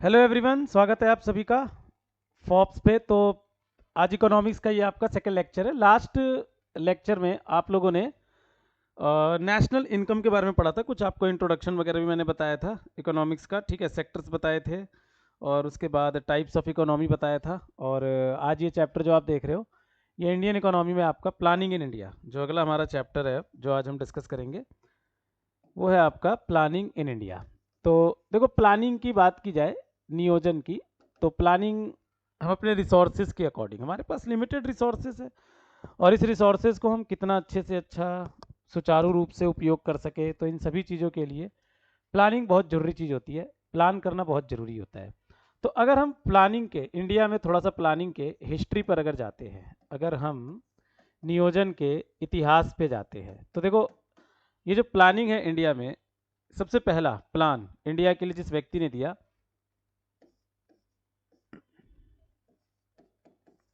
Hello everyone, स्वागत है आप सभी का फॉप्स पे। तो आज इकोनॉमिक्स का ये आपका सेकंड लेक्चर है। लास्ट लेक्चर में आप लोगों ने नेशनल इनकम के बारे में पढ़ा था। कुछ आपको इंट्रोडक्शन वगैरह भी मैंने बताया था इकोनॉमिक्स का, ठीक है। सेक्टर्स बताए थे और उसके बाद टाइप्स ऑफ इकोनॉमी बताया था। और आज ये चैप्टर जो आप देख रहे हो, ये इंडियन इकोनॉमी में आपका प्लानिंग इन इंडिया, जो अगला हमारा चैप्टर है जो आज हम डिस्कस करेंगे, वो है आपका प्लानिंग इन इंडिया। तो देखो, प्लानिंग की बात की जाए, नियोजन की, तो प्लानिंग हम अपने रिसोर्सेज के अकॉर्डिंग, हमारे पास लिमिटेड रिसोर्सेज है और इस रिसोर्सेज को हम कितना अच्छे से अच्छा सुचारू रूप से उपयोग कर सके, तो इन सभी चीज़ों के लिए प्लानिंग बहुत ज़रूरी चीज़ होती है। प्लान करना बहुत ज़रूरी होता है। तो अगर हम प्लानिंग के, इंडिया में थोड़ा सा प्लानिंग के हिस्ट्री पर अगर जाते हैं, अगर हम नियोजन के इतिहास पे जाते हैं, तो देखो, ये जो प्लानिंग है इंडिया में, सबसे पहला प्लान इंडिया के लिए जिस व्यक्ति ने दिया,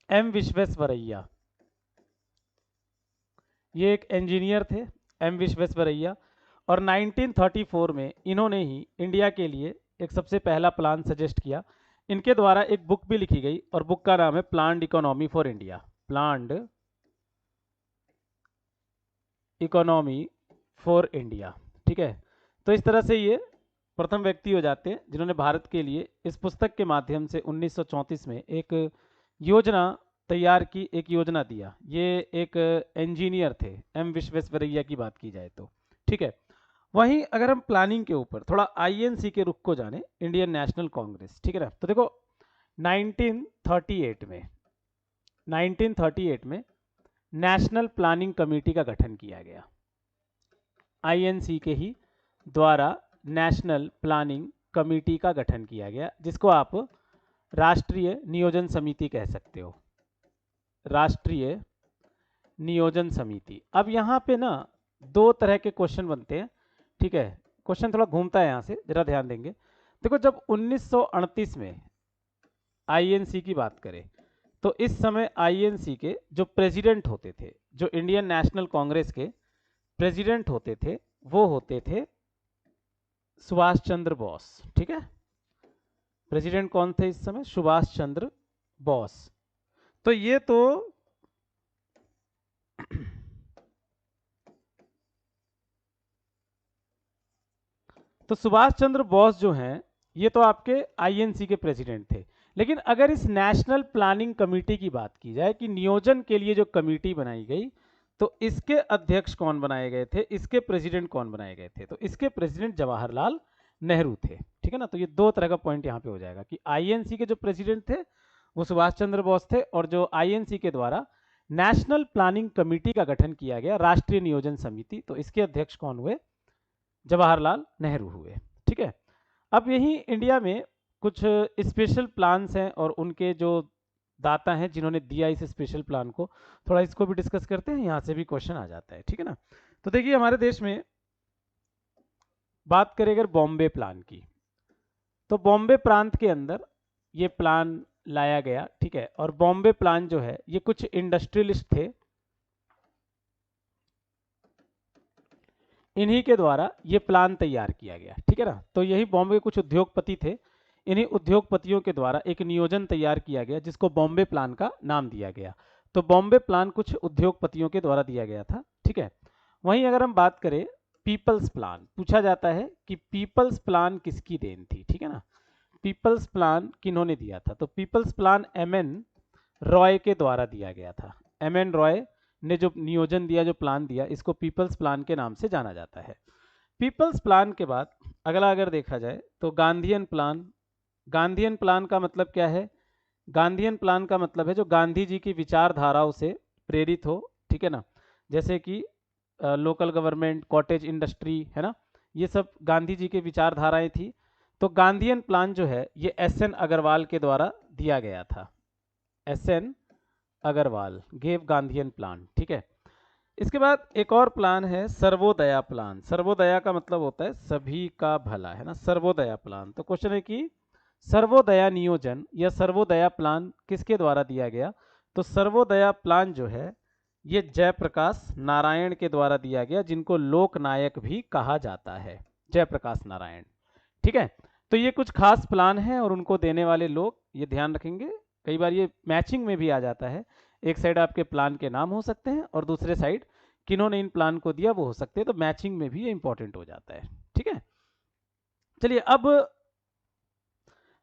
एम विश्वेश्वरैया। ये एक इंजीनियर थे, एम विश्वेश्वरैया। और 1934 में इन्होंने ही इंडिया के लिए एक सबसे पहला प्लान सजेस्ट किया। इनके द्वारा एक बुक भी लिखी गई और बुक का नाम है planned economy for India. Planned economy for India, ठीक है। तो इस तरह से ये प्रथम व्यक्ति हो जाते हैं जिन्होंने भारत के लिए इस पुस्तक के माध्यम से 1934 में एक योजना तैयार की, एक योजना दिया। ये एक इंजीनियर थे, एम विश्वेश्वरैया की बात की जाए तो, ठीक है। वहीं अगर हम प्लानिंग के ऊपर थोड़ा आईएनसी के रुख को जाने, इंडियन नेशनल कांग्रेस, ठीक है ना। तो देखो, 1938 में 1938 में नेशनल प्लानिंग कमेटी का गठन किया गया, आईएनसी के ही द्वारा नेशनल प्लानिंग कमेटी का गठन किया गया, जिसको आप राष्ट्रीय नियोजन समिति कह सकते हो। राष्ट्रीय नियोजन समिति। अब यहाँ पे ना दो तरह के क्वेश्चन बनते हैं, ठीक है। क्वेश्चन थोड़ा घूमता है यहाँ से, जरा ध्यान देंगे। देखो, जब 1938 में आईएनसी की बात करें, तो इस समय आईएनसी के जो प्रेसिडेंट होते थे, जो इंडियन नेशनल कांग्रेस के प्रेसिडेंट होते थे, वो होते थे सुभाष चंद्र बोस, ठीक है। प्रेसिडेंट कौन थे इस समय? सुभाष चंद्र बोस। तो ये तो सुभाष चंद्र बोस जो हैं, ये तो आपके आईएनसी के प्रेसिडेंट थे। लेकिन अगर इस नेशनल प्लानिंग कमेटी की बात की जाए कि नियोजन के लिए जो कमेटी बनाई गई, तो इसके अध्यक्ष कौन बनाए गए थे, इसके प्रेसिडेंट कौन बनाए गए थे? तो इसके प्रेसिडेंट जवाहरलाल नेहरू थे, ठीक है ना। तो ये दो तरह का पॉइंट यहाँ पे हो जाएगा कि आईएनसी के जो प्रेसिडेंट थे वो सुभाष चंद्र बोस थे, और जो आईएनसी के द्वारा नेशनल प्लानिंग कमेटी का गठन किया गया, राष्ट्रीय नियोजन समिति, तो इसके अध्यक्ष कौन हुए? जवाहरलाल नेहरू हुए, ठीक है। अब यही इंडिया में कुछ स्पेशल प्लान्स हैं और उनके जो दाता हैं जिन्होंने दिया इस स्पेशल प्लान को, थोड़ा इसको भी डिस्कस करते हैं। यहाँ से भी क्वेश्चन आ जाता है, ठीक है ना। तो देखिए, हमारे देश में बात करें अगर बॉम्बे प्लान की, तो बॉम्बे प्रांत के अंदर ये प्लान लाया गया, ठीक है। और बॉम्बे प्लान जो है, ये कुछ इंडस्ट्रियलिस्ट थे, इन्हीं के द्वारा ये प्लान तैयार किया गया, ठीक है ना। तो यही बॉम्बे के कुछ उद्योगपति थे, इन्हीं उद्योगपतियों के द्वारा एक नियोजन तैयार किया गया जिसको बॉम्बे प्लान का नाम दिया गया। तो बॉम्बे प्लान कुछ उद्योगपतियों के द्वारा दिया गया था, ठीक है। वहीं अगर हम बात करें पीपल्स प्लान, पूछा जाता है कि पीपल्स प्लान किसकी देन थी, ठीक है ना। पीपल्स प्लान किन्होंने दिया था? तो people's plan M N Roy के द्वारा दिया गया था। एम एन रॉय ने जो नियोजन दिया, जो प्लान दिया, इसको पीपल्स प्लान के नाम से जाना जाता है। पीपल्स प्लान के बाद अगला अगर देखा जाए तो गांधीयन प्लान। गांधीयन प्लान का मतलब क्या है? गांधीयन प्लान का मतलब है जो गांधी जी की विचारधाराओं से प्रेरित हो, ठीक है ना। जैसे कि लोकल गवर्नमेंट, कॉटेज इंडस्ट्री, है ना, ये सब गांधी जी की विचारधाराएं थी। तो गांधीयन प्लान जो है, ये एस एन अग्रवाल के द्वारा दिया गया था। S N Agarwal gave Gandhian plan, ठीक है। इसके बाद एक और प्लान है सर्वोदया प्लान। सर्वोदया का मतलब होता है सभी का भला, है ना, सर्वोदया प्लान। तो क्वेश्चन है कि सर्वोदया नियोजन या सर्वोदया प्लान किसके द्वारा दिया गया? तो सर्वोदया प्लान जो है, ये जयप्रकाश नारायण के द्वारा दिया गया, जिनको लोकनायक भी कहा जाता है, जयप्रकाश नारायण, ठीक है। तो ये कुछ खास प्लान हैं और उनको देने वाले लोग ये ध्यान रखेंगे। कई बार ये मैचिंग में भी आ जाता है, एक साइड आपके प्लान के नाम हो सकते हैं और दूसरे साइड किन्होंने इन प्लान को दिया वो हो सकते हैं, तो मैचिंग में भी ये इंपॉर्टेंट हो जाता है। ठीक है, चलिए अब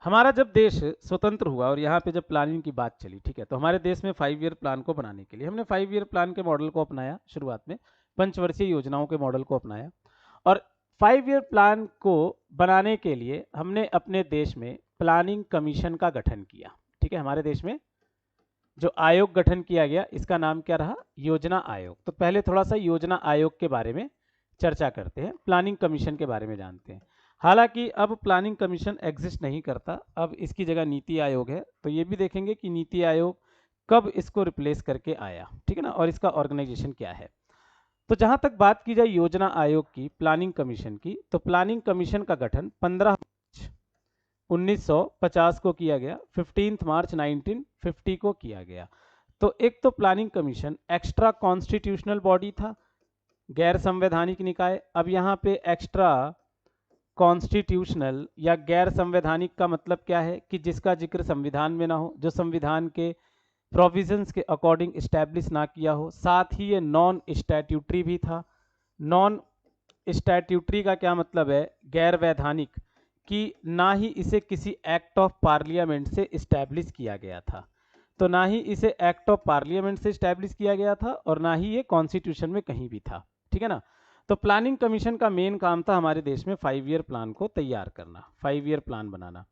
हमारा जब देश स्वतंत्र हुआ और यहाँ पे जब प्लानिंग की बात चली, ठीक है, तो हमारे देश में 5 ईयर प्लान को बनाने के लिए हमने 5 ईयर प्लान के मॉडल को अपनाया। शुरुआत में पंचवर्षीय योजनाओं के मॉडल को अपनाया और 5 ईयर प्लान को बनाने के लिए हमने अपने देश में प्लानिंग कमीशन का गठन किया। ठीक है, हमारे देश में जो आयोग गठन किया गया इसका नाम क्या रहा? योजना आयोग। तो पहले थोड़ा सा योजना आयोग के बारे में चर्चा करते हैं, प्लानिंग कमीशन के बारे में जानते हैं। हालांकि अब प्लानिंग कमीशन एग्जिस्ट नहीं करता, अब इसकी जगह नीति आयोग है। तो ये भी देखेंगे कि नीति आयोग कब इसको रिप्लेस करके आया, ठीक है ना, और इसका ऑर्गेनाइजेशन क्या है। तो जहां तक बात की जाए योजना आयोग की, प्लानिंग कमीशन की, तो प्लानिंग कमीशन का गठन 15 मार्च 1950 को किया गया, 15 मार्च 1950 को किया गया। तो एक तो planning commission extra constitutional body था, गैर संवैधानिक निकाय। अब यहाँ पे एक्स्ट्रा कॉन्स्टिट्यूशनल या गैर संवैधानिक का मतलब क्या है कि जिसका जिक्र संविधान में ना हो, जो संविधान के प्रोविजंस के अकॉर्डिंग इस्टेब्लिश ना किया हो। साथ ही ये नॉन स्टैट्यूटरी भी था। नॉन स्टैट्यूटरी का क्या मतलब है? गैर वैधानिक, कि ना ही इसे किसी एक्ट ऑफ पार्लियामेंट से इस्टेब्लिश किया गया था। तो ना ही इसे एक्ट ऑफ पार्लियामेंट से इस्टेब्लिश किया गया था और ना ही ये कॉन्स्टिट्यूशन में कहीं भी था। ठीक है ना। तो प्लानिंग कमीशन का मेन काम था हमारे देश में 5 ईयर प्लान को तैयार करना, 5 ईयर प्लान बनाना।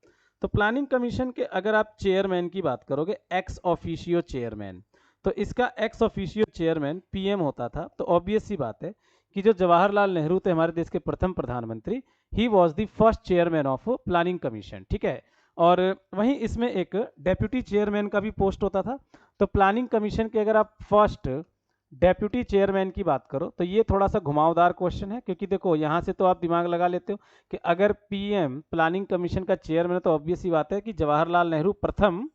तो प्लानिंग कमीशन के अगर आप चेयरमैन की बात करोगे, एक्स ऑफिशियो चेयरमैन, तो इसका एक्स ऑफिशियो चेयरमैन पीएम होता था। तो ऑब्वियस सी बात है कि जो जवाहरलाल नेहरू थे हमारे देश के प्रथम प्रधानमंत्री, he was the first chairman of planning commission. ठीक है, और वहीं इसमें एक डेप्यूटी चेयरमैन का भी पोस्ट होता था। तो प्लानिंग कमीशन के अगर आप फर्स्ट डेप्यूटी चेयरमैन की बात करो तो ये थोड़ा सा घुमावदार क्वेश्चन है, क्योंकि देखो यहाँ से तो आप दिमाग लगा लेते हो कि अगर पीएम प्लानिंग कमीशन का चेयरमैन है तो ऑब्वियस सी बात है कि जवाहरलाल नेहरू प्रथम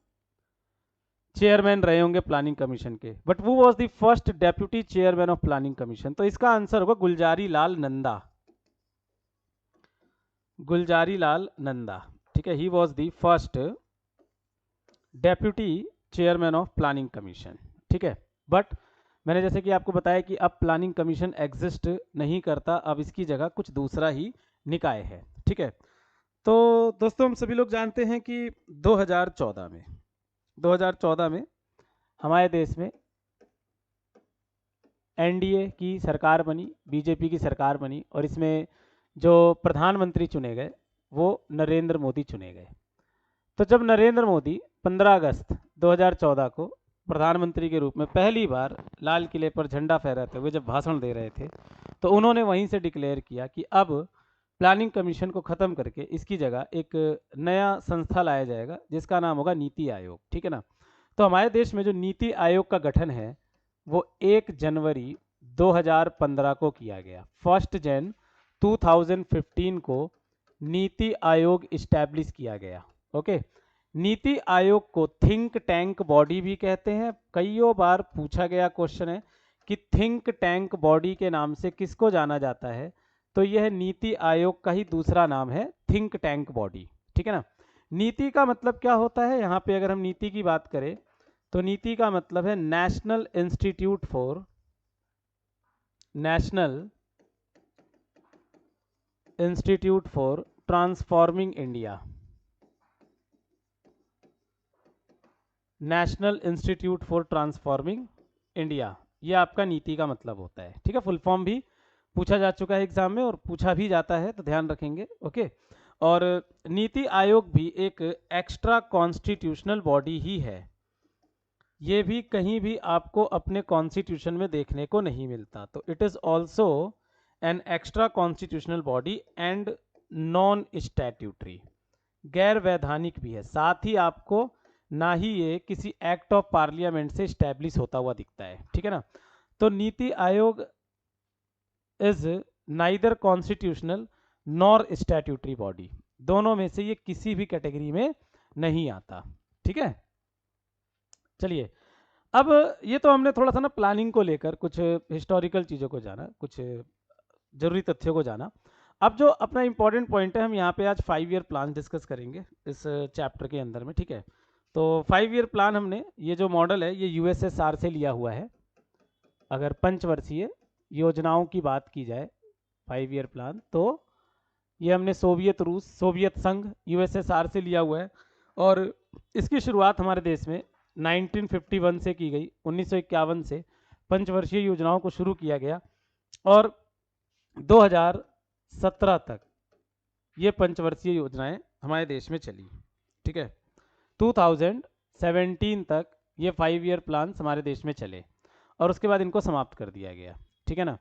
चेयरमैन रहे होंगे प्लानिंग कमीशन के, बट वो was the first deputy chairman of planning commission. तो इसका आंसर होगा गुलजारी लाल नंदा। गुलजारी लाल नंदा, ठीक है, he was the first deputy chairman of planning commission. ठीक है, बट मैंने जैसे कि आपको बताया कि अब प्लानिंग कमीशन एग्जिस्ट नहीं करता, अब इसकी जगह कुछ दूसरा ही निकाय है। ठीक है, तो दोस्तों हम सभी लोग जानते हैं कि 2014 में हमारे देश में एनडीए की सरकार बनी, बीजेपी की सरकार बनी, और इसमें जो प्रधानमंत्री चुने गए वो नरेंद्र मोदी चुने गए। तो जब नरेंद्र मोदी 15 अगस्त 2014 को प्रधानमंत्री के रूप में पहली बार लाल किले पर झंडा फहराते हुए जब भाषण दे रहे थे, तो उन्होंने वहीं से डिक्लेयर किया कि अब प्लानिंग कमीशन को ख़त्म करके इसकी जगह एक नया संस्था लाया जाएगा जिसका नाम होगा नीति आयोग। ठीक है ना। तो हमारे देश में जो नीति आयोग का गठन है वो 1 जनवरी 2015 को किया गया। 1 जनवरी 2015 को नीति आयोग इस्टेब्लिश किया गया। ओके, नीति आयोग को थिंक टैंक बॉडी भी कहते हैं। कईयों बार पूछा गया क्वेश्चन है कि थिंक टैंक बॉडी के नाम से किसको जाना जाता है, तो यह नीति आयोग का ही दूसरा नाम है, थिंक टैंक बॉडी। ठीक है ना। नीति का मतलब क्या होता है? यहाँ पे अगर हम नीति की बात करें तो नीति का मतलब है national institute for transforming India. National institute for transforming India, ये आपका नीति का मतलब होता है। ठीक है, फुल फॉर्म भी पूछा जा चुका है एग्जाम में और पूछा भी जाता है, तो ध्यान रखेंगे। ओके, और नीति आयोग भी एक एक्स्ट्रा कॉन्स्टिट्यूशनल बॉडी ही है। ये भी कहीं भी आपको अपने कॉन्स्टिट्यूशन में देखने को नहीं मिलता। तो it is also an extra constitutional body and non statutory, गैर वैधानिक भी है। साथ ही आपको ना ही ये किसी एक्ट ऑफ पार्लियामेंट से स्टैब्लिश होता हुआ दिखता है। ठीक है ना। तो NITI Aayog is neither constitutional nor statutory body, दोनों में से ये किसी भी कैटेगरी में नहीं आता। ठीक है, चलिए अब ये तो हमने थोड़ा सा ना प्लानिंग को लेकर कुछ हिस्टोरिकल चीज़ों को जाना, कुछ जरूरी तथ्यों को जाना। अब जो अपना इंपॉर्टेंट पॉइंट है, हम यहाँ पे आज 5 ईयर प्लान डिस्कस करेंगे इस चैप्टर के अंदर में, ठीक है। तो 5 ईयर प्लान हमने, ये जो मॉडल है ये यूएसएसआर से लिया हुआ है। अगर पंचवर्षीय योजनाओं की बात की जाए 5 ईयर प्लान, तो ये हमने सोवियत रूस, सोवियत संघ, यूएसएसआर से लिया हुआ है। और इसकी शुरुआत हमारे देश में 1951 से की गई। 1951 से पंचवर्षीय योजनाओं को शुरू किया गया और 2017 तक ये पंचवर्षीय योजनाएं हमारे देश में चली, ठीक है। 2017 तक ये 5 ईयर प्लान हमारे देश में चले और उसके बाद इनको समाप्त कर दिया गया, ठीक है ना।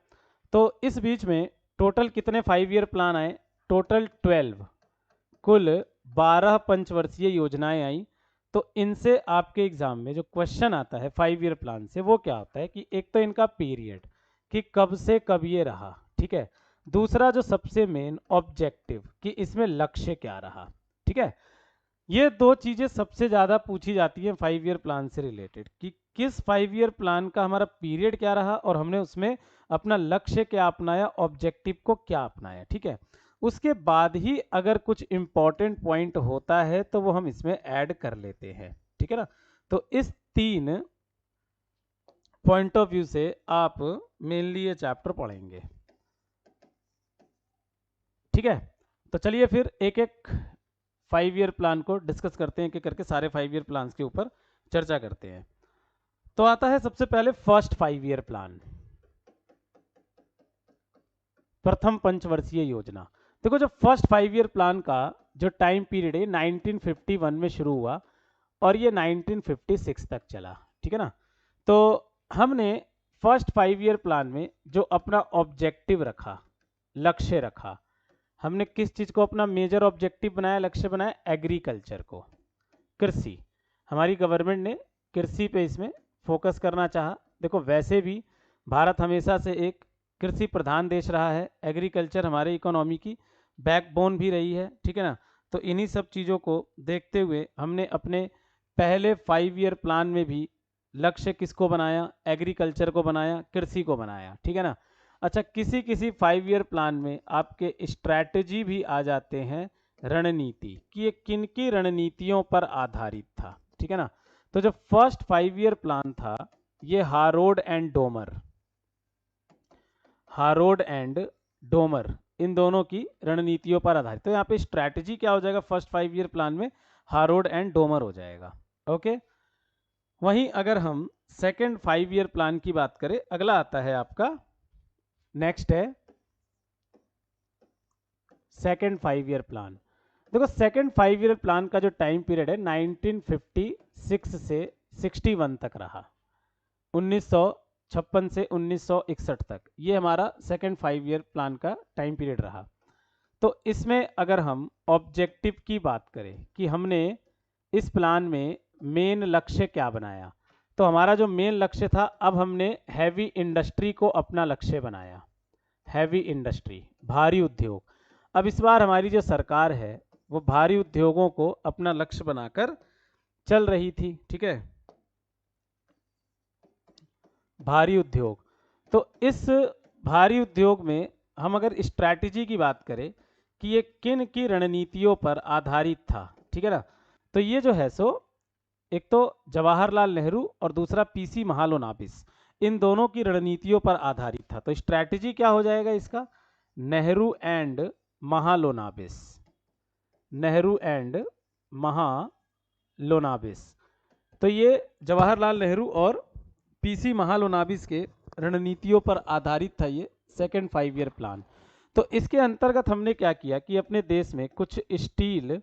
तो इस बीच में टोटल कितने 5 ईयर प्लान आए? टोटल 12, कुल 12 पंचवर्षीय योजनाएं आई। तो इनसे आपके एग्जाम में जो क्वेश्चन आता है 5 ईयर प्लान से, वो क्या होता है कि एक तो इनका पीरियड कि कब से कब ये रहा, ठीक है। दूसरा जो सबसे मेन ऑब्जेक्टिव कि इसमें लक्ष्य क्या रहा, ठीक है। ये दो चीजें सबसे ज्यादा पूछी जाती हैं 5 ईयर प्लान से रिलेटेड, कि किस 5 ईयर प्लान का हमारा पीरियड क्या रहा और हमने उसमें अपना लक्ष्य क्या अपनाया, ऑब्जेक्टिव को क्या अपनाया, ठीक है। उसके बाद ही अगर कुछ इंपॉर्टेंट पॉइंट होता है तो वो हम इसमें ऐड कर लेते हैं, ठीक है ना। तो इस 3 पॉइंट ऑफ व्यू से आप मेनली ये चैप्टर पढ़ेंगे, ठीक है। तो चलिए फिर एक एक 5 ईयर प्लान को डिस्कस करते हैं, कि करके सारे 5 ईयर प्लान के ऊपर चर्चा करते हैं। तो आता है सबसे पहले फर्स्ट 5 ईयर प्लान, प्रथम पंचवर्षीय योजना। देखो, जो फर्स्ट 5 ईयर प्लान का जो टाइम पीरियड है 1951 में शुरू हुआ और ये 1956 तक चला, ठीक है ना। तो हमने फर्स्ट 5 ईयर प्लान में जो अपना ऑब्जेक्टिव रखा, लक्ष्य रखा, हमने किस चीज को अपना मेजर ऑब्जेक्टिव बनाया, लक्ष्य बनाया? एग्रीकल्चर को, कृषि। हमारी गवर्नमेंट ने कृषि पे इसमें फोकस करना चाहा। देखो, वैसे भी भारत हमेशा से एक कृषि प्रधान देश रहा है, एग्रीकल्चर हमारे इकोनॉमी की बैकबोन भी रही है, ठीक है ना। तो इन्हीं सब चीज़ों को देखते हुए हमने अपने पहले 5 ईयर प्लान में भी लक्ष्य किसको बनाया? एग्रीकल्चर को बनाया, कृषि को बनाया, ठीक है ना। अच्छा, किसी किसी 5 ईयर प्लान में आपके स्ट्रैटेजी भी आ जाते हैं, रणनीति, कि ये किन की रणनीतियों पर आधारित था, ठीक है ना। तो जो फर्स्ट 5 ईयर प्लान था ये हारोड एंड डोमर इन दोनों की रणनीतियों पर आधारित। तो यहाँ पे स्ट्रैटेजी क्या हो जाएगा फर्स्ट 5 ईयर प्लान में? हारोड एंड डोमर हो जाएगा, ओके। वहीं अगर हम सेकंड 5 ईयर प्लान की बात करें, अगला आता है आपका, नेक्स्ट है सेकंड 5 ईयर प्लान। देखो, सेकंड 5 ईयर प्लान का जो टाइम पीरियड है 1956 से 61 तक रहा, 1956 से 1961 तक, ये हमारा सेकंड 5 ईयर प्लान का टाइम पीरियड रहा। तो इसमें अगर हम ऑब्जेक्टिव की बात करें कि हमने इस प्लान में मेन लक्ष्य क्या बनाया, तो हमारा जो मेन लक्ष्य था, अब हमने हैवी इंडस्ट्री को अपना लक्ष्य बनाया। हैवी इंडस्ट्री, भारी उद्योग। अब इस बार हमारी जो सरकार है वो भारी उद्योगों को अपना लक्ष्य बनाकर चल रही थी, ठीक है, भारी उद्योग। तो इस भारी उद्योग में हम अगर स्ट्रैटेजी की बात करें कि ये किन की रणनीतियों पर आधारित था, ठीक है ना। तो ये जो है सो एक तो जवाहरलाल नेहरू और दूसरा पीसी महालोनाबिस, इन दोनों की रणनीतियों पर आधारित था। तो स्ट्रैटेजी क्या हो जाएगा इसका? Nehru and Mahalanobis, Nehru and Mahalanobis. तो ये जवाहरलाल नेहरू और पीसी महालोनाबिस के रणनीतियों पर आधारित था ये सेकंड 5 ईयर प्लान। तो इसके अंतर्गत हमने क्या किया कि अपने देश में कुछ स्टील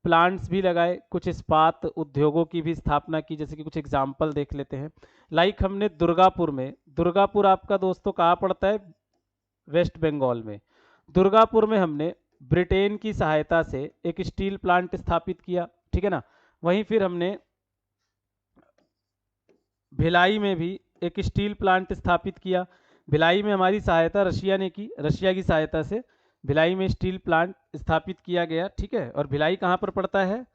प्लांट्स भी लगाए, कुछ इस्पात उद्योगों की भी स्थापना की। जैसे कि कुछ एग्जाम्पल देख लेते हैं। लाइक हमने दुर्गापुर में, दुर्गापुर आपका दोस्तों कहाँ पड़ता है? वेस्ट बंगाल में। दुर्गापुर में हमने ब्रिटेन की सहायता से एक स्टील प्लांट स्थापित किया, ठीक है ना। वहीं फिर हमने भिलाई में भी एक स्टील प्लांट स्थापित किया। भिलाई में हमारी सहायता रशिया ने की, रशिया की सहायता से भिलाई में स्टील प्लांट स्थापित किया गया, ठीक है। और भिलाई कहाँ पर पड़ता है?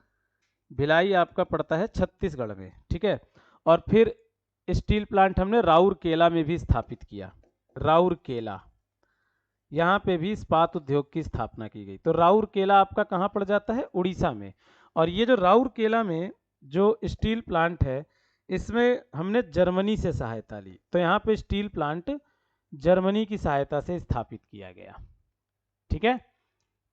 भिलाई आपका पड़ता है छत्तीसगढ़ में, ठीक है। और फिर स्टील प्लांट हमने राउरकेला में भी स्थापित किया, राउरकेला, यहाँ पे भी इस्पात उद्योग की स्थापना की गई। तो राउरकेला आपका कहाँ पड़ जाता है? उड़ीसा में। और ये जो राउरकेला में जो स्टील प्लांट है, इसमें हमने जर्मनी से सहायता ली। तो यहाँ पे स्टील प्लांट जर्मनी की सहायता से स्थापित किया गया। ठीक है,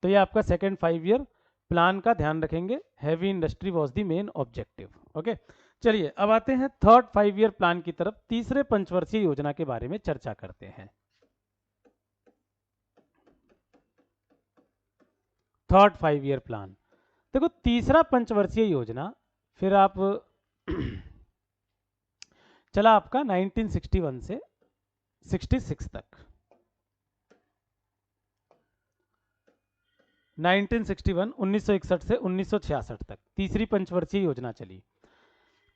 तो ये आपका सेकेंड 5 ईयर प्लान का ध्यान रखेंगे। Heavy industry was the main objective. Okay, चलिए अब आते हैं थर्ड 5 ईयर प्लान की तरफ। तीसरे पंचवर्षीय योजना के बारे में चर्चा करते हैं। थर्ड 5 ईयर प्लान, देखो तीसरा पंचवर्षीय योजना फिर आप चला आपका 1961 से 66 तक। 1961 से 1966 तक तीसरी पंचवर्षीय योजना चली।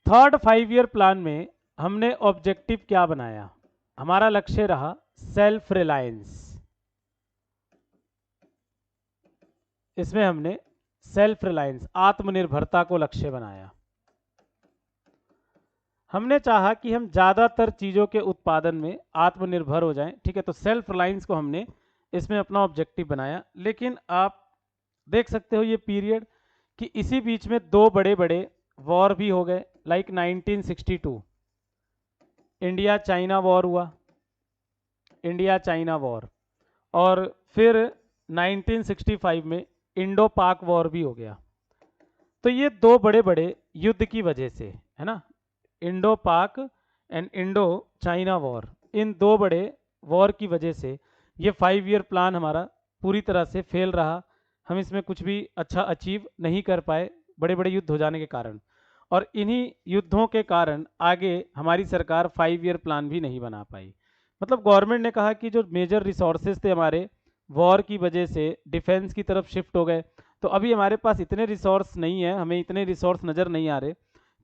थर्ड 5 ईयर प्लान में हमने ऑब्जेक्टिव क्या बनाया? हमारा लक्ष्य रहा सेल्फ रिलायंस। इसमें हमने सेल्फ रिलायंस, आत्मनिर्भरता को लक्ष्य बनाया। हमने चाहा कि हम ज़्यादातर चीज़ों के उत्पादन में आत्मनिर्भर हो जाएं। ठीक है, तो सेल्फ रिलायंस को हमने इसमें अपना ऑब्जेक्टिव बनाया। लेकिन आप देख सकते हो ये पीरियड कि इसी बीच में दो बड़े बड़े वॉर भी हो गए। लाइक 1962 इंडिया चाइना वॉर हुआ, इंडिया चाइना वॉर। और फिर 1965 में इंडो पाक वॉर भी हो गया। तो ये दो बड़े बड़े युद्ध की वजह से, है ना, इंडो पाक एंड इंडो चाइना वॉर, इन दो बड़े वॉर की वजह से ये 5 ईयर प्लान हमारा पूरी तरह से फेल रहा। हम इसमें कुछ भी अच्छा अचीव नहीं कर पाए, बड़े बड़े युद्ध हो जाने के कारण। और इन्हीं युद्धों के कारण आगे हमारी सरकार 5 ईयर प्लान भी नहीं बना पाई। मतलब गवर्नमेंट ने कहा कि जो मेजर रिसोर्सेज थे हमारे वॉर की वजह से डिफेंस की तरफ शिफ्ट हो गए, तो अभी हमारे पास इतने रिसोर्स नहीं है, हमें इतने रिसोर्स नज़र नहीं आ रहे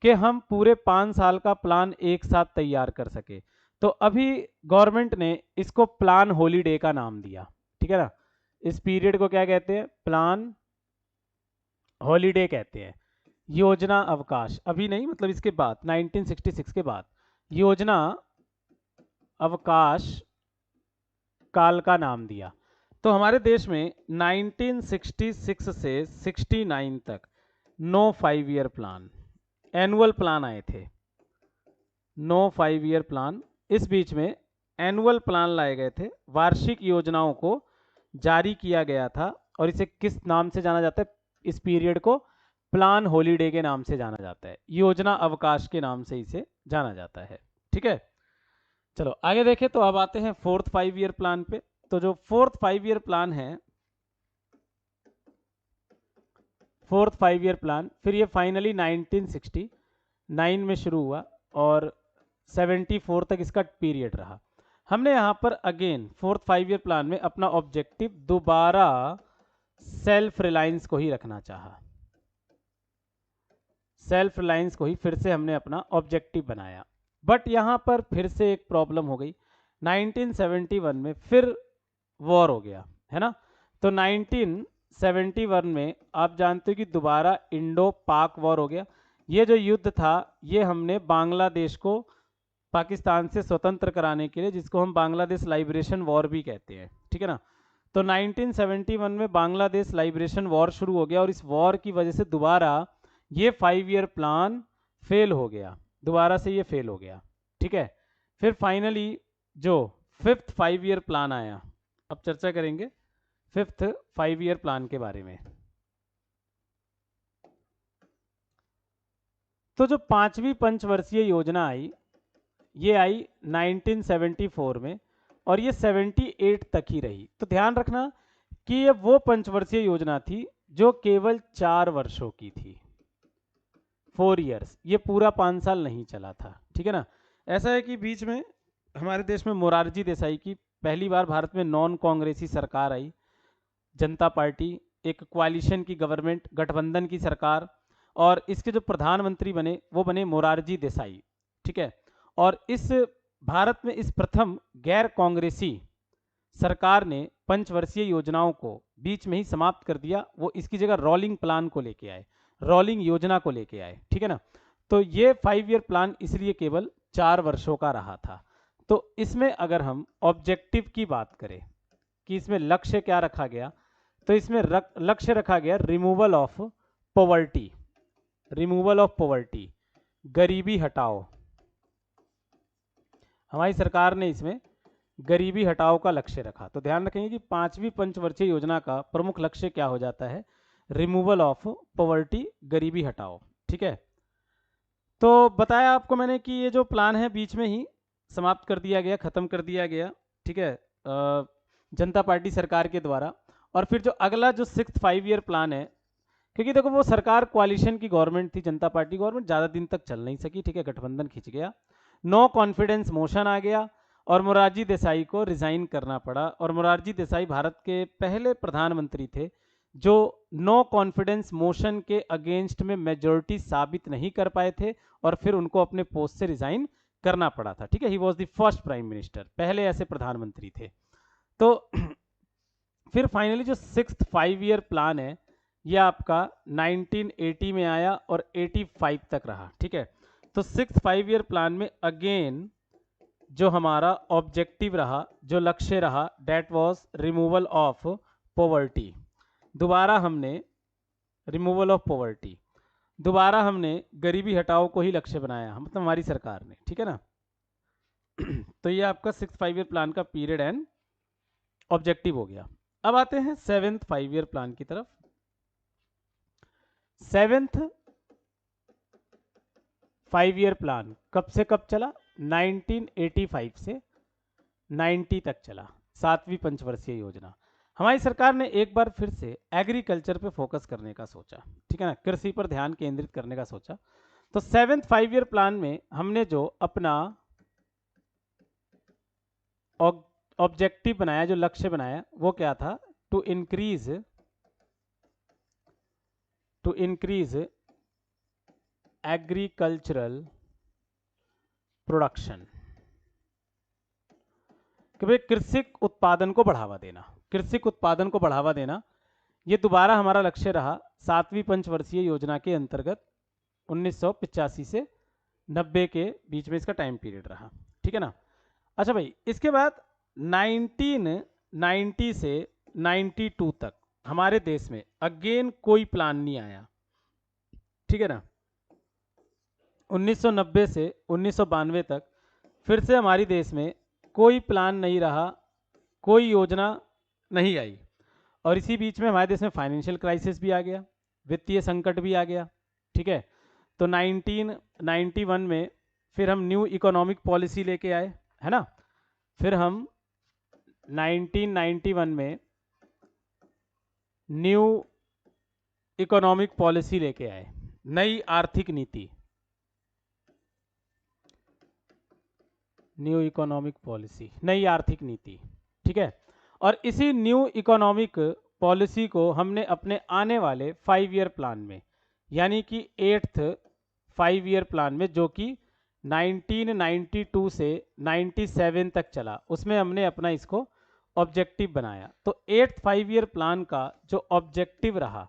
कि हम पूरे 5 साल का प्लान एक साथ तैयार कर सके। तो अभी गवर्नमेंट ने इसको प्लान हॉलीडे का नाम दिया। ठीक है ना, इस पीरियड को क्या कहते हैं? प्लान हॉलीडे कहते हैं, योजना अवकाश। अभी नहीं, मतलब इसके बाद 1966 के बाद योजना अवकाश काल का नाम दिया। तो हमारे देश में 1966 से 69 तक no 5 year plan, annual plan आए थे, नो 5 ईयर प्लान। इस बीच में एनुअल प्लान लाए गए थे, वार्षिक योजनाओं को जारी किया गया था। और इसे किस नाम से जाना जाता है? इस पीरियड को प्लान हॉलीडे के नाम से जाना जाता है, योजना अवकाश के नाम से इसे जाना जाता है। ठीक है, चलो आगे देखें। तो अब आते हैं फोर्थ 5 ईयर प्लान पे। तो जो फोर्थ 5 ईयर प्लान है, फोर्थ 5 ईयर प्लान, फिर ये फाइनली 1969 में शुरू हुआ और 74 तक इसका पीरियड रहा। हमने यहाँ पर अगेन फोर्थ 5 ईयर प्लान में अपना ऑब्जेक्टिव दोबारा सेल्फ रिलायंस को ही रखना चाहा। सेल्फ रिलायंस को ही फिर से हमने अपना ऑब्जेक्टिव बनाया। बट यहाँ पर फिर से एक प्रॉब्लम हो गई। 1971 में फिर वॉर हो गया, है ना। तो 1971 में आप जानते हो कि दोबारा इंडो पाक वॉर हो गया। ये जो युद्ध था ये हमने बांग्लादेश को पाकिस्तान से स्वतंत्र कराने के लिए, जिसको हम बांग्लादेश लाइब्रेशन वॉर भी कहते हैं। ठीक है ना। तो 1971 में बांग्लादेश लाइब्रेशन वॉर शुरू हो गया और इस वॉर की वजह से दोबारा ये 5 ईयर प्लान फेल हो गया, दोबारा से ये फेल हो गया। ठीक है, फिर फाइनली जो फिफ्थ 5 ईयर प्लान आया। अब चर्चा करेंगे फिफ्थ 5 ईयर प्लान के बारे में। तो जो पांचवी पंचवर्षीय योजना आई, ये आई 1974 में और ये 78 तक ही रही। तो ध्यान रखना कि ये वो पंचवर्षीय योजना थी जो केवल 4 वर्षों की थी, 4 इयर्स। ये पूरा 5 साल नहीं चला था। ठीक है ना। ऐसा है कि बीच में हमारे देश में मोरारजी देसाई की पहली बार भारत में नॉन कांग्रेसी सरकार आई, जनता पार्टी, एक क्वालिशन की गवर्नमेंट, गठबंधन की सरकार। और इसके जो प्रधानमंत्री बने वो बने मोरारजी देसाई। ठीक है, और इस भारत में इस प्रथम गैर कांग्रेसी सरकार ने पंचवर्षीय योजनाओं को बीच में ही समाप्त कर दिया। वो इसकी जगह रोलिंग प्लान को लेके आए, रोलिंग योजना को लेके आए। ठीक है ना। तो ये 5 ईयर प्लान इसलिए केवल 4 वर्षों का रहा था। तो इसमें अगर हम ऑब्जेक्टिव की बात करें, कि इसमें लक्ष्य क्या रखा गया, तो इसमें लक्ष्य रखा गया removal of poverty, removal of poverty, गरीबी हटाओ। हमारी सरकार ने इसमें गरीबी हटाओ का लक्ष्य रखा। तो ध्यान रखेंगे कि 5वीं पंचवर्षीय योजना का प्रमुख लक्ष्य क्या हो जाता है, रिमूवल ऑफ पॉवर्टी, गरीबी हटाओ। ठीक है, तो बताया आपको मैंने कि ये जो प्लान है बीच में ही समाप्त कर दिया गया, खत्म कर दिया गया। ठीक है, जनता पार्टी सरकार के द्वारा। और फिर जो अगला जो 6th 5 ईयर प्लान है, क्योंकि देखो वो सरकार कोalition की गवर्नमेंट थी, जनता पार्टी गवर्नमेंट ज़्यादा दिन तक चल नहीं सकी। ठीक है, गठबंधन खिंच गया, नो कॉन्फिडेंस मोशन आ गया और मोरारजी देसाई को रिजाइन करना पड़ा। और मोरारजी देसाई भारत के पहले प्रधानमंत्री थे जो नो कॉन्फिडेंस मोशन के अगेंस्ट में मेजोरिटी साबित नहीं कर पाए थे और फिर उनको अपने पोस्ट से रिजाइन करना पड़ा था। ठीक है, he was the first prime minister, पहले ऐसे प्रधानमंत्री थे। तो फिर फाइनली जो 6th 5 ईयर प्लान है ये आपका 1980 में आया और 85 तक रहा। ठीक है, तो 6th 5 ईयर प्लान में अगेन जो हमारा ऑब्जेक्टिव रहा, जो लक्ष्य रहा, that was removal of poverty. दोबारा हमने रिमूवल ऑफ पॉवर्टी, दोबारा हमने गरीबी हटाओ को ही लक्ष्य बनाया, मतलब हमारी सरकार ने। ठीक है ना, तो ये आपका 6th 5 ईयर प्लान का पीरियड एंड ऑब्जेक्टिव हो गया। अब आते हैं 7th 5 ईयर प्लान की तरफ। 7th 5 ईयर प्लान कब से कब चला, 1985 से 90 तक चला, 7वीं पंचवर्षीय योजना। हमारी सरकार ने एक बार फिर से एग्रीकल्चर पे फोकस करने का सोचा। ठीक है ना, कृषि पर ध्यान केंद्रित करने का सोचा। तो 7th 5 ईयर प्लान में हमने जो अपना ऑब्जेक्टिव बनाया, जो लक्ष्य बनाया, वो क्या था, टू इंक्रीज एग्रीकल्चरल प्रोडक्शन, कि भाई कृषि उत्पादन को बढ़ावा देना, कृषि उत्पादन को बढ़ावा देना। ये दोबारा हमारा लक्ष्य रहा 7वीं पंचवर्षीय योजना के अंतर्गत 1985 से 90 के बीच में इसका टाइम पीरियड रहा। ठीक है ना। अच्छा भाई, इसके बाद 1990 से 92 तक हमारे देश में अगेन कोई प्लान नहीं आया। ठीक है ना, 1990 से 1992 तक फिर से हमारे देश में कोई प्लान नहीं रहा, कोई योजना नहीं आई। और इसी बीच में हमारे देश में फाइनेंशियल क्राइसिस भी आ गया, वित्तीय संकट भी आ गया। ठीक है, तो 1991 में फिर हम न्यू इकोनॉमिक पॉलिसी लेके आए, है ना। फिर हम 1991 में न्यू इकोनॉमिक पॉलिसी लेके आए, नई आर्थिक नीति, न्यू इकोनॉमिक पॉलिसी, नई आर्थिक नीति। ठीक है, और इसी न्यू इकोनॉमिक पॉलिसी को हमने अपने आने वाले 5 ईयर प्लान में, यानी कि 8th 5 ईयर प्लान में, जो कि 1992 से 97 तक चला, उसमें हमने अपना इसको ऑब्जेक्टिव बनाया। तो 8th 5 ईयर प्लान का जो ऑब्जेक्टिव रहा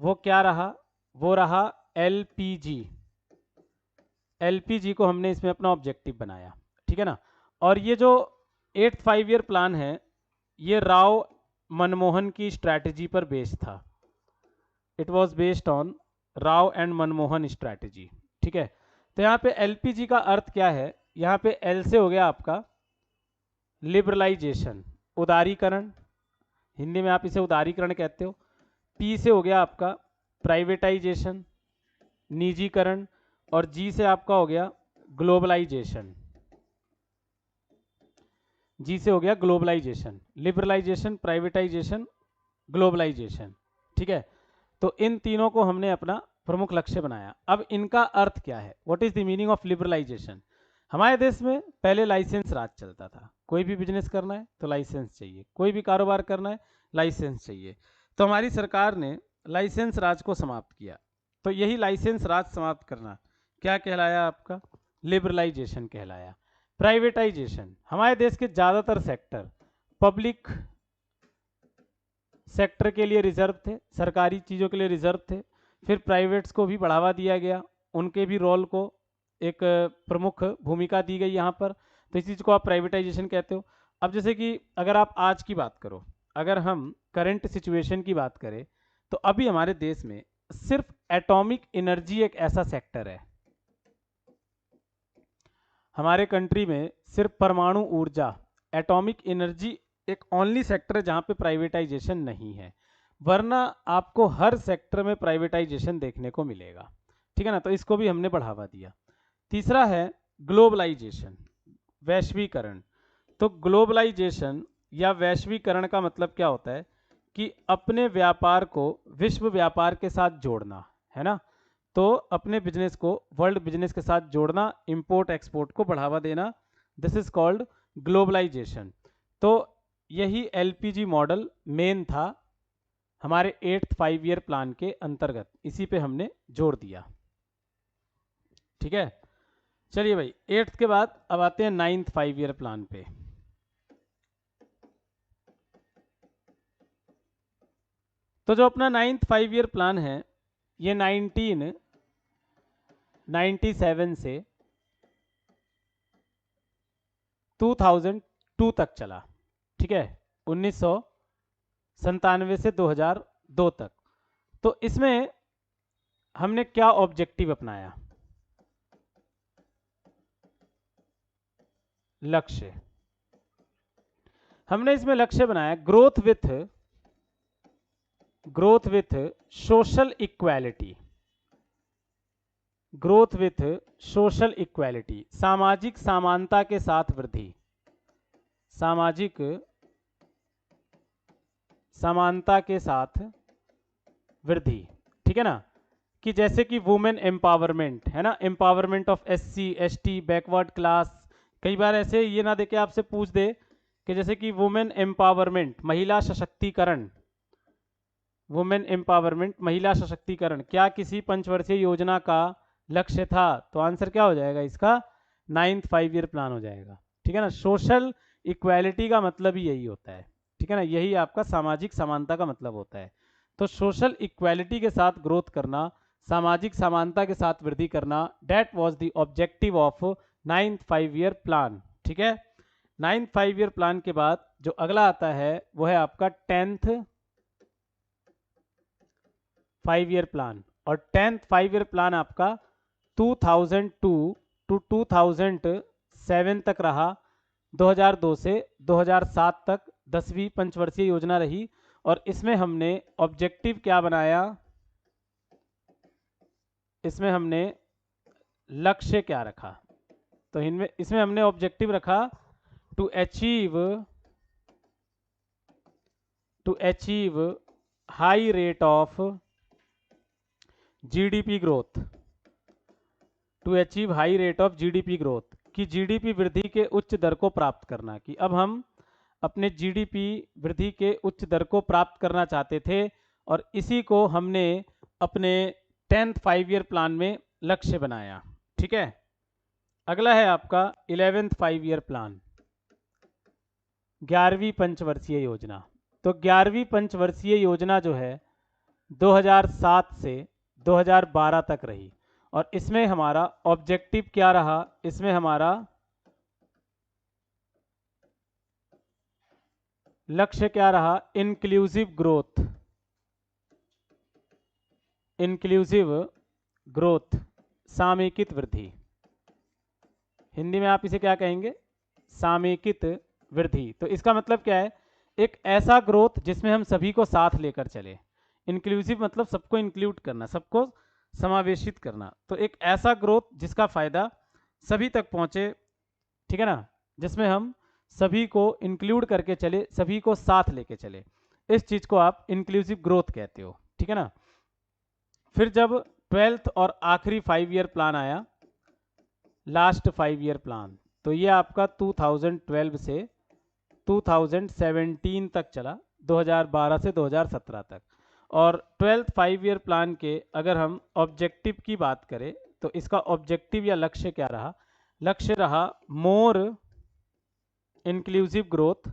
वो क्या रहा, वो रहा एलपीजी। एलपीजी को हमने इसमें अपना ऑब्जेक्टिव बनाया। ठीक है ना। और ये जो 8th 5 ईयर प्लान है ये राव मनमोहन की स्ट्रैटेजी पर बेस्ड था। It was based on Rao and Manmohan strategy. ठीक है, तो यहाँ पे एलपीजी का अर्थ क्या है, यहाँ पे एल से हो गया आपका लिबरलाइजेशन, उदारीकरण, हिंदी में आप इसे उदारीकरण कहते हो। पी से हो गया आपका प्राइवेटाइजेशन, निजीकरण, और जी से आपका हो गया ग्लोबलाइजेशन। जी से हो गया ग्लोबलाइजेशन, लिबरलाइजेशन, प्राइवेटाइजेशन, ग्लोबलाइजेशन। ठीक है, तो इन तीनों को हमने अपना प्रमुख लक्ष्य बनाया। अब इनका अर्थ क्या है, what is the meaning of liberalisation. हमारे देश में पहले लाइसेंस राज चलता था, कोई भी बिजनेस करना है तो लाइसेंस चाहिए, कोई भी कारोबार करना है लाइसेंस चाहिए। तो हमारी सरकार ने लाइसेंस राज को समाप्त किया। तो यही लाइसेंस राज समाप्त करना क्या कहलाया, आपका लिबरलाइजेशन कहलाया। प्राइवेटाइजेशन, हमारे देश के ज़्यादातर सेक्टर पब्लिक सेक्टर के लिए रिजर्व थे, सरकारी चीज़ों के लिए रिजर्व थे। फिर प्राइवेट्स को भी बढ़ावा दिया गया, उनके भी रोल को एक प्रमुख भूमिका दी गई यहाँ पर। तो इस चीज़ को आप प्राइवेटाइजेशन कहते हो। अब जैसे कि अगर आप आज की बात करो, अगर हम करंट सिचुएशन की बात करें, तो अभी हमारे देश में सिर्फ एटॉमिक एनर्जी एक ऐसा सेक्टर है, हमारे कंट्री में सिर्फ परमाणु ऊर्जा, एटॉमिक एनर्जी एक ओनली सेक्टर है जहां पे प्राइवेटाइजेशन नहीं है, वरना आपको हर सेक्टर में प्राइवेटाइजेशन देखने को मिलेगा। ठीक है ना, तो इसको भी हमने बढ़ावा दिया। तीसरा है ग्लोबलाइजेशन, वैश्वीकरण। तो ग्लोबलाइजेशन या वैश्वीकरण का मतलब क्या होता है कि अपने व्यापार को विश्व व्यापार के साथ जोड़ना, है ना। तो अपने बिजनेस को वर्ल्ड बिजनेस के साथ जोड़ना, इंपोर्ट एक्सपोर्ट को बढ़ावा देना, दिस इज कॉल्ड ग्लोबलाइजेशन। तो यही एलपीजी मॉडल मेन था हमारे 8th 5 ईयर प्लान के अंतर्गत, इसी पे हमने जोर दिया। ठीक है, चलिए भाई 8th के बाद अब आते हैं 9th 5 ईयर प्लान पे। तो जो अपना 9th 5 ईयर प्लान है ये 1997 से 2002 तक चला। ठीक है, 1997 से 2002 तक। तो इसमें हमने क्या ऑब्जेक्टिव अपनाया, लक्ष्य। हमने इसमें लक्ष्य बनाया growth with social equality, growth with social equality, सामाजिक समानता के साथ वृद्धि, सामाजिक समानता के साथ वृद्धि। ठीक है ना, कि जैसे कि वुमेन एम्पावरमेंट है ना, empowerment of SC ST backward class. कई बार ऐसे ये ना देके आपसे पूछ दे कि जैसे कि वुमेन एम्पावरमेंट, महिला सशक्तिकरण, वुमेन एम्पावरमेंट महिला सशक्तिकरण क्या किसी पंचवर्षीय योजना का लक्ष्य था, तो आंसर क्या हो जाएगा इसका, 9th 5 ईयर प्लान हो जाएगा। ठीक है ना, सोशल इक्वालिटी का मतलब ही यही होता है। ठीक है ना, यही आपका सामाजिक समानता का मतलब होता है। तो सोशल इक्वालिटी के साथ ग्रोथ करना, सामाजिक समानता के साथ वृद्धि करना, that was the objective of 9th 5 year plan. ठीक है, 9th 5 ईयर प्लान के बाद जो अगला आता है वो है आपका 10th 5 ईयर प्लान। और 10th 5 ईयर प्लान आपका 2002 टू 2007 तक रहा, 2002 से 2007 तक 10वीं पंचवर्षीय योजना रही। और इसमें हमने ऑब्जेक्टिव क्या बनाया, इसमें हमने लक्ष्य क्या रखा, तो इनमें इसमें हमने ऑब्जेक्टिव रखा to achieve high rate of GDP growth, to achieve high rate of GDP growth, कि जीडीपी वृद्धि के उच्च दर को प्राप्त करना, कि अब हम अपने जीडीपी वृद्धि के उच्च दर को प्राप्त करना चाहते थे। और इसी को हमने अपने 10th 5 ईयर प्लान में लक्ष्य बनाया। ठीक है, अगला है आपका 11th 5 ईयर प्लान, 11वीं पंचवर्षीय योजना। तो 11वीं पंचवर्षीय योजना जो है 2007 से 2012 तक रही। और इसमें हमारा ऑब्जेक्टिव क्या रहा, इसमें हमारा लक्ष्य क्या रहा, इंक्लूसिव ग्रोथ, इंक्लूसिव ग्रोथ, सामेकित वृद्धि। हिंदी में आप इसे क्या कहेंगे, सामेकित वृद्धि। तो इसका मतलब क्या है, एक ऐसा ग्रोथ जिसमें हम सभी को साथ लेकर चले। इंक्लूसिव मतलब सबको इंक्लूड करना, सबको समावेशित करना। तो एक ऐसा ग्रोथ जिसका फायदा सभी तक पहुंचे। ठीक है ना, जिसमें हम सभी को इंक्लूड करके चले, सभी को साथ लेके चले, इस चीज को आप इंक्लूसिव ग्रोथ कहते हो। ठीक है ना, फिर जब 12th और आखिरी 5 ईयर प्लान आया, लास्ट 5 ईयर प्लान, तो ये आपका 2012 से 2017 तक चला, 2012 से 2017 तक। और 12th 5 ईयर प्लान के अगर हम ऑब्जेक्टिव की बात करें, तो इसका ऑब्जेक्टिव या लक्ष्य क्या रहा, लक्ष्य रहा मोर इंक्लूसिव ग्रोथ,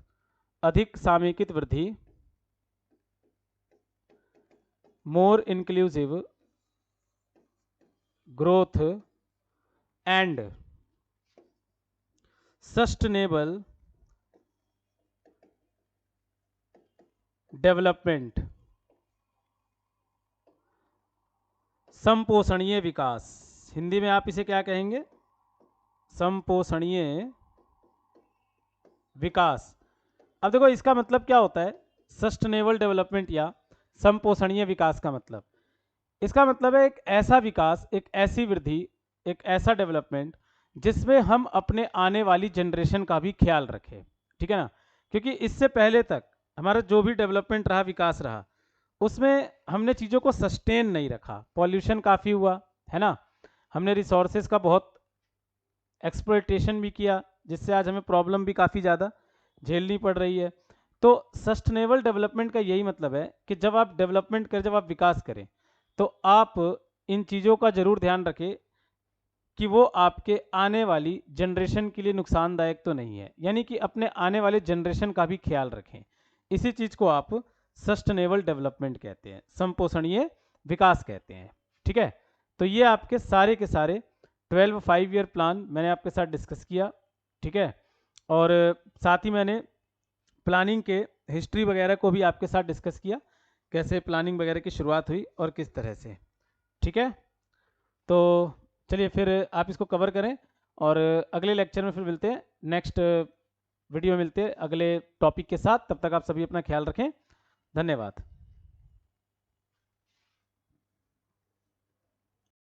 अधिक सामेकित वृद्धि, more inclusive growth and sustainable development, समपोषणीय विकास, हिंदी में आप इसे क्या कहेंगे? समपोषणीय विकास। अब देखो इसका मतलब क्या होता है सस्टेनेबल डेवलपमेंट या समपोषणीय विकास का मतलब? इसका मतलब है एक ऐसा विकास, एक ऐसी वृद्धि, एक ऐसा डेवलपमेंट जिसमें हम अपने आने वाली जनरेशन का भी ख्याल रखें, ठीक है ना? क्योंकि इससे पहले तक हमारा जो भी डेवलपमेंट रहा, विकास रहा, उसमें हमने चीज़ों को सस्टेन नहीं रखा, पॉल्यूशन काफ़ी हुआ, है ना? हमने रिसोर्सेज का बहुत एक्सप्लॉयटेशन भी किया, जिससे आज हमें प्रॉब्लम भी काफ़ी ज़्यादा झेलनी पड़ रही है। तो सस्टेनेबल डेवलपमेंट का यही मतलब है कि जब आप डेवलपमेंट करें, जब आप विकास करें, तो आप इन चीज़ों का ज़रूर ध्यान रखें कि वो आपके आने वाली जनरेशन के लिए नुकसानदायक तो नहीं है, यानी कि अपने आने वाले जनरेशन का भी ख्याल रखें। इसी चीज़ को आप सस्टेनेबल डेवलपमेंट कहते हैं, समपोषणीय विकास कहते हैं, ठीक है? तो ये आपके सारे के सारे 12 5 ईयर प्लान मैंने आपके साथ डिस्कस किया, ठीक है? और साथ ही मैंने प्लानिंग के हिस्ट्री वगैरह को भी आपके साथ डिस्कस किया, कैसे प्लानिंग वगैरह की शुरुआत हुई और किस तरह से, ठीक है? तो चलिए फिर आप इसको कवर करें और अगले लेक्चर में फिर मिलते हैं, नेक्स्ट वीडियो में मिलते हैं अगले टॉपिक के साथ। तब तक आप सभी अपना ख्याल रखें। धन्यवाद।